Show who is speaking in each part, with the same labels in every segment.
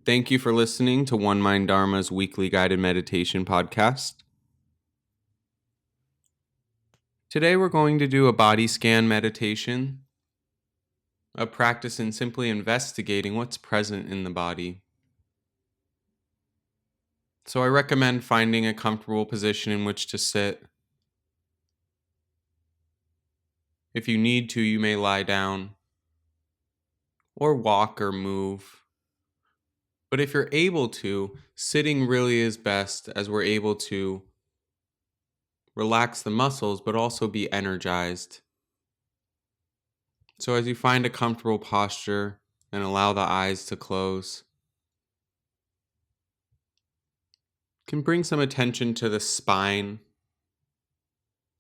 Speaker 1: Thank you for listening to One Mind Dharma's weekly guided meditation podcast. Today we're going to do a body scan meditation, a practice in simply investigating what's present in the body. So I recommend finding a comfortable position in which to sit. If you need to, you may lie down or walk or move. But if you're able to, sitting really is best, as we're able to relax the muscles but also be energized. So as you find a comfortable posture and allow the eyes to close, you can bring some attention to the spine,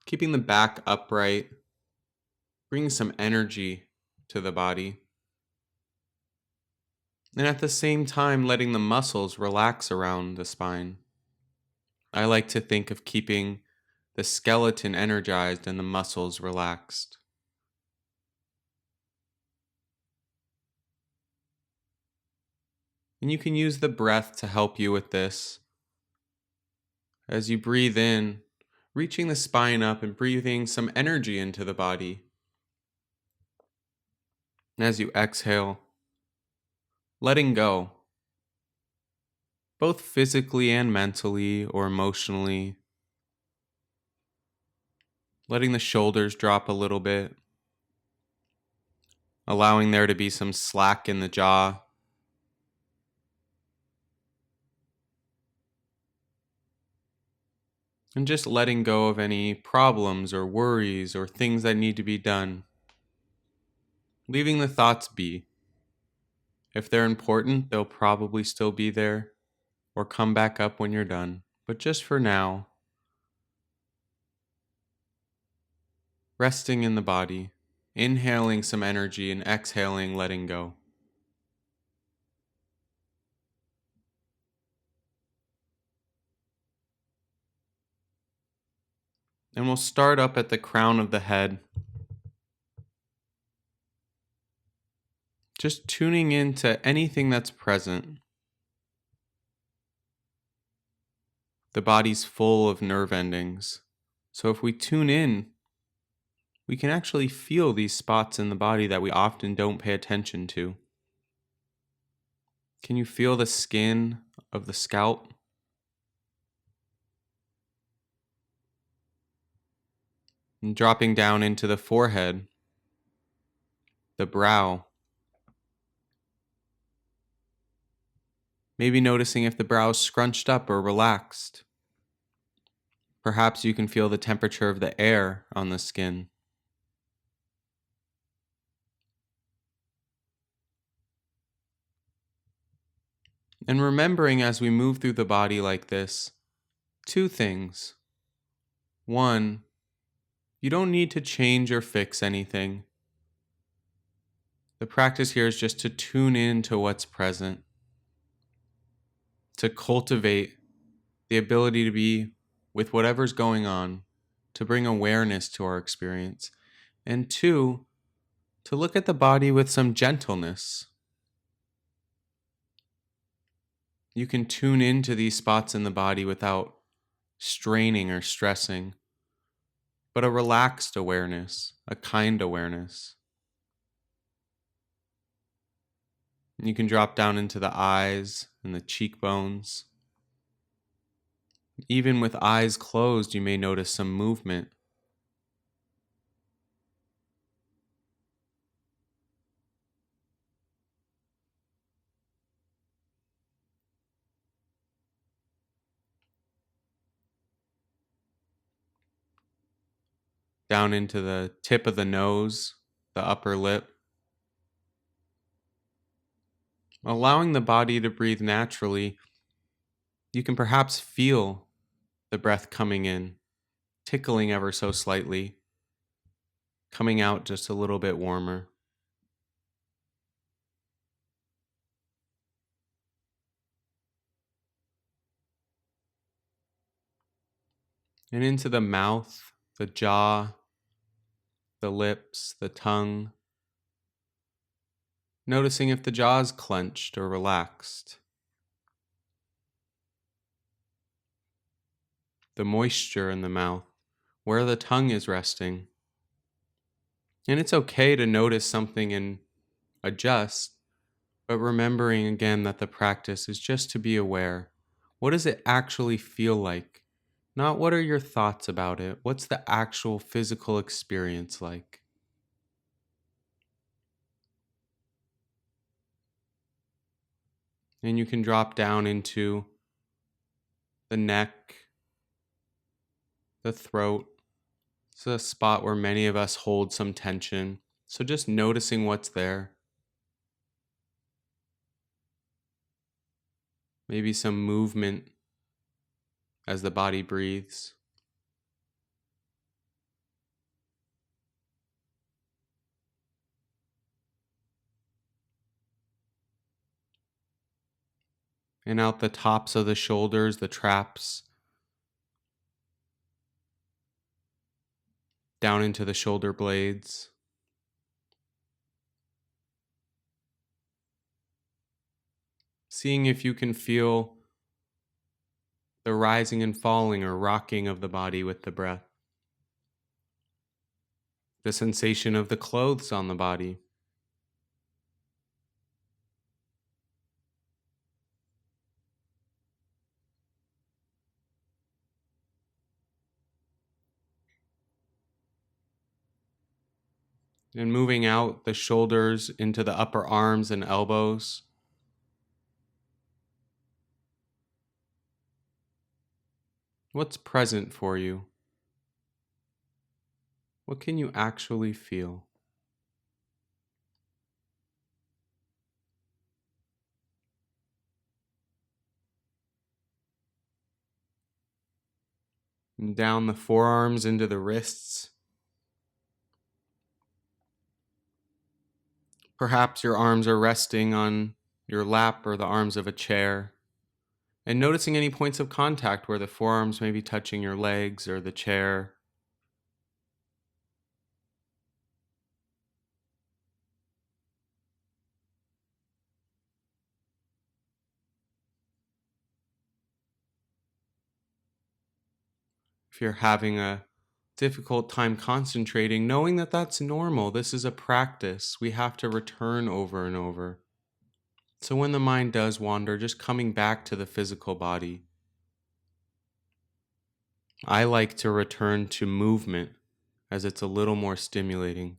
Speaker 1: keeping the back upright, bringing some energy to the body. And at the same time, letting the muscles relax around the spine. I like to think of keeping the skeleton energized and the muscles relaxed. And you can use the breath to help you with this. As you breathe in, reaching the spine up and breathing some energy into the body. And as you exhale, letting go, both physically and mentally or emotionally. Letting the shoulders drop a little bit, allowing there to be some slack in the jaw. And just letting go of any problems or worries or things that need to be done. Leaving the thoughts be. If they're important, they'll probably still be there or come back up when you're done. But just for now, resting in the body, inhaling some energy and exhaling, letting go. And we'll start up at the crown of the head. Just tuning into anything that's present. The body's full of nerve endings. So if we tune in, we can actually feel these spots in the body that we often don't pay attention to. Can you feel the skin of the scalp? And dropping down into the forehead, the brow. Maybe noticing if the brow is scrunched up or relaxed. Perhaps you can feel the temperature of the air on the skin. And remembering as we move through the body like this, two things. One, you don't need to change or fix anything. The practice here is just to tune in to what's present, to cultivate the ability to be with whatever's going on, to bring awareness to our experience. And two, to look at the body with some gentleness. You can tune into these spots in the body without straining or stressing, but a relaxed awareness, a kind awareness. You can drop down into the eyes and the cheekbones. Even with eyes closed, you may notice some movement. Down into the tip of the nose, the upper lip. Allowing the body to breathe naturally, you can perhaps feel the breath coming in, tickling ever so slightly, coming out just a little bit warmer. And into the mouth, the jaw, the lips, the tongue. Noticing if the jaw is clenched or relaxed. the moisture in the mouth, where the tongue is resting. And it's okay to notice something and adjust, but remembering again that the practice is just to be aware. What does it actually feel like? Not what are your thoughts about it? What's the actual physical experience like? And you can drop down into the neck, the throat. It's a spot where many of us hold some tension. So just noticing what's there. Maybe some movement as the body breathes. And out the tops of the shoulders, the traps, down into the shoulder blades. Seeing if you can feel the rising and falling or rocking of the body with the breath. The sensation of the clothes on the body. And moving out the shoulders into the upper arms and elbows. What's present for you? What can you actually feel? And down the forearms into the wrists. Perhaps your arms are resting on your lap or the arms of a chair. And noticing any points of contact where the forearms may be touching your legs or the chair. If you're having a difficult time concentrating, knowing that that's normal. This is a practice. We have to return over and over. So when the mind does wander, just coming back to the physical body. I like to return to movement as it's a little more stimulating.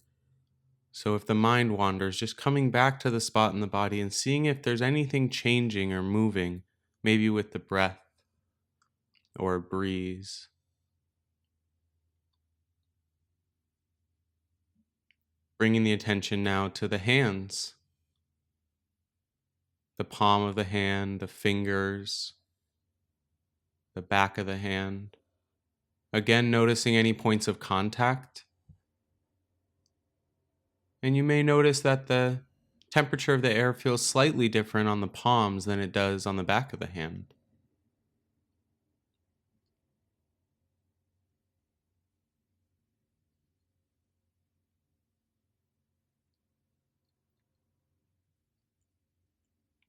Speaker 1: So if the mind wanders, just coming back to the spot in the body and seeing if there's anything changing or moving, maybe with the breath or a breeze. Bringing the attention now to the hands, the palm of the hand, the fingers, the back of the hand. Again, noticing any points of contact. And you may notice that the temperature of the air feels slightly different on the palms than it does on the back of the hand.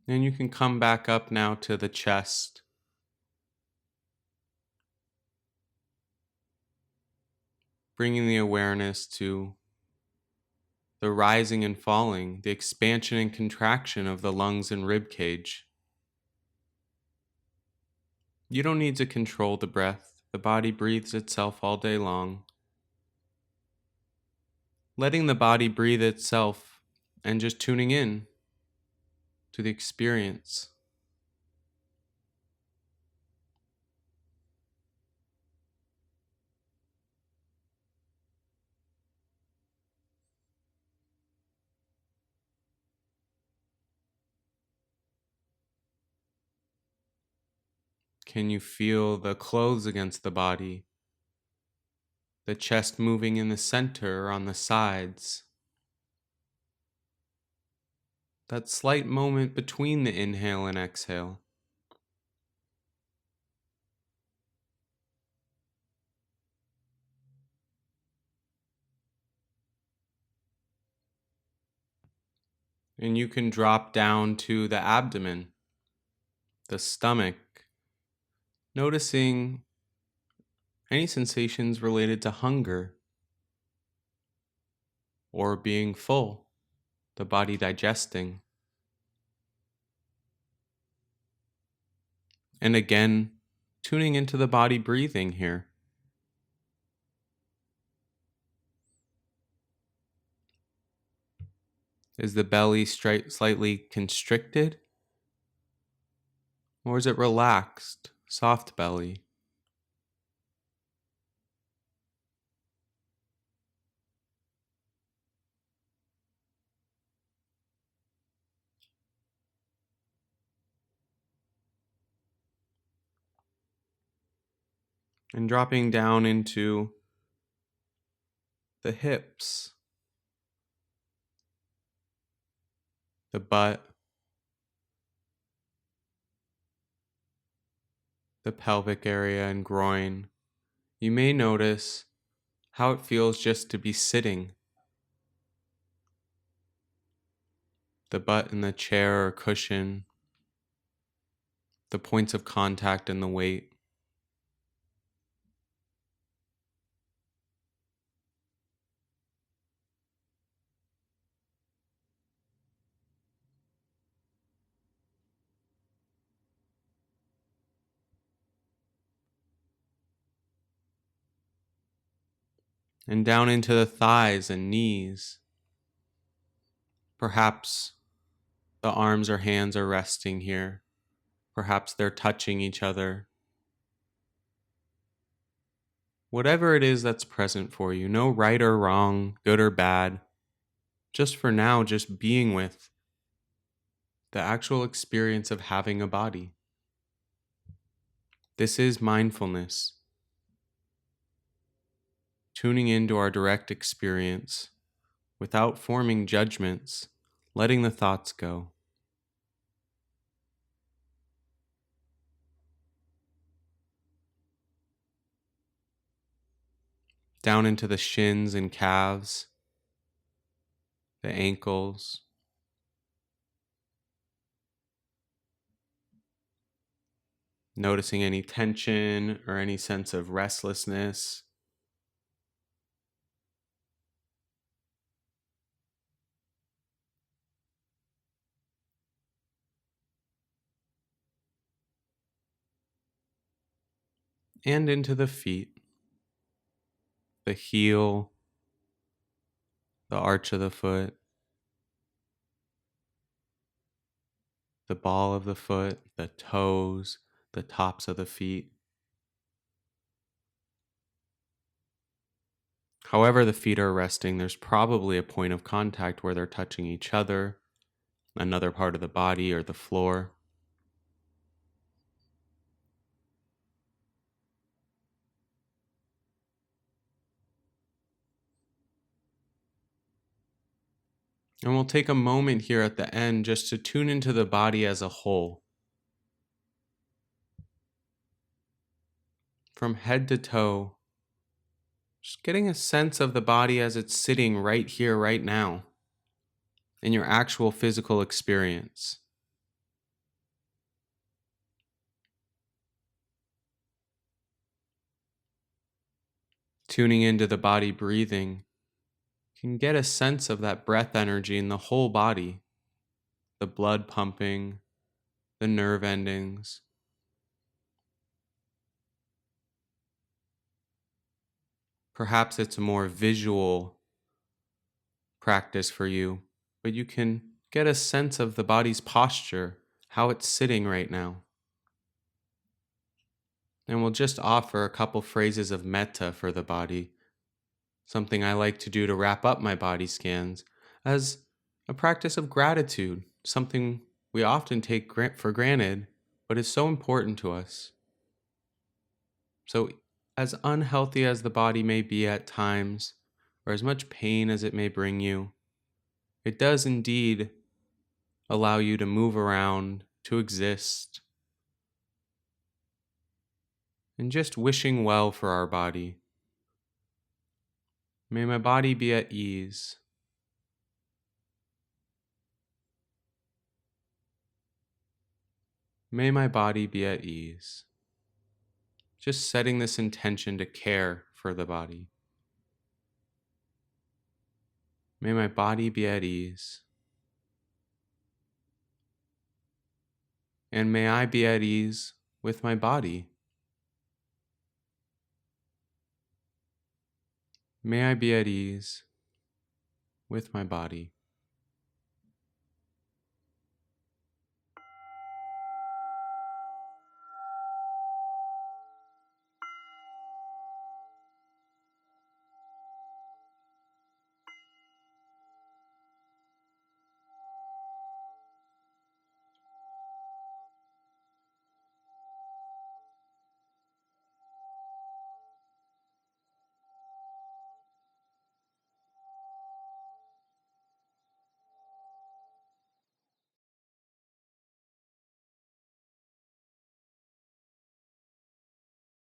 Speaker 1: And you can come back up now to the chest. Bringing the awareness to the rising and falling, the expansion and contraction of the lungs and rib cage. You don't need to control the breath. The body breathes itself all day long. Letting the body breathe itself and just tuning in to the experience. Can you feel the clothes against the body? The chest moving in the center or on the sides? That slight moment between the inhale and exhale. And you can drop down to the abdomen, the stomach, noticing Any sensations related to hunger or being full, the body digesting. And again, tuning into the body breathing here. Is the belly slightly constricted? Or is it relaxed, soft belly? And dropping down into the hips, the butt, the pelvic area and groin. You may notice how it feels just to be sitting. The butt in the chair or cushion, the points of contact and the weight. And down into the thighs and knees. Perhaps the arms or hands are resting here. Perhaps they're touching each other. Whatever it is that's present for you, no right or wrong, good or bad. Just for now, just being with the actual experience of having a body. This is mindfulness, tuning into our direct experience without forming judgments, letting the thoughts go. Down into the shins and calves, the ankles, noticing any tension or any sense of restlessness. And into the feet, the heel, the arch of the foot, the ball of the foot, the toes, the tops of the feet. However the feet are resting, there's probably a point of contact where they're touching each other, another part of the body, or the floor. And we'll take a moment here at the end just to tune into the body as a whole. From head to toe, just getting a sense of the body as it's sitting right here, right now, in your actual physical experience. Tuning into the body breathing, you can get a sense of that breath energy in the whole body, the blood pumping, the nerve endings. Perhaps it's a more visual practice for you, but you can get a sense of the body's posture, how it's sitting right now. And we'll just offer a couple phrases of metta for the body, something I like to do to wrap up my body scans as a practice of gratitude, something we often take for granted, but is so important to us. So, as unhealthy as the body may be at times, or as much pain as it may bring you, it does indeed allow you to move around, to exist, and just wishing well for our body. May my body be at ease. May my body be at ease. just setting this intention to care for the body. May my body be at ease, and may I be at ease with my body. May I be at ease with my body.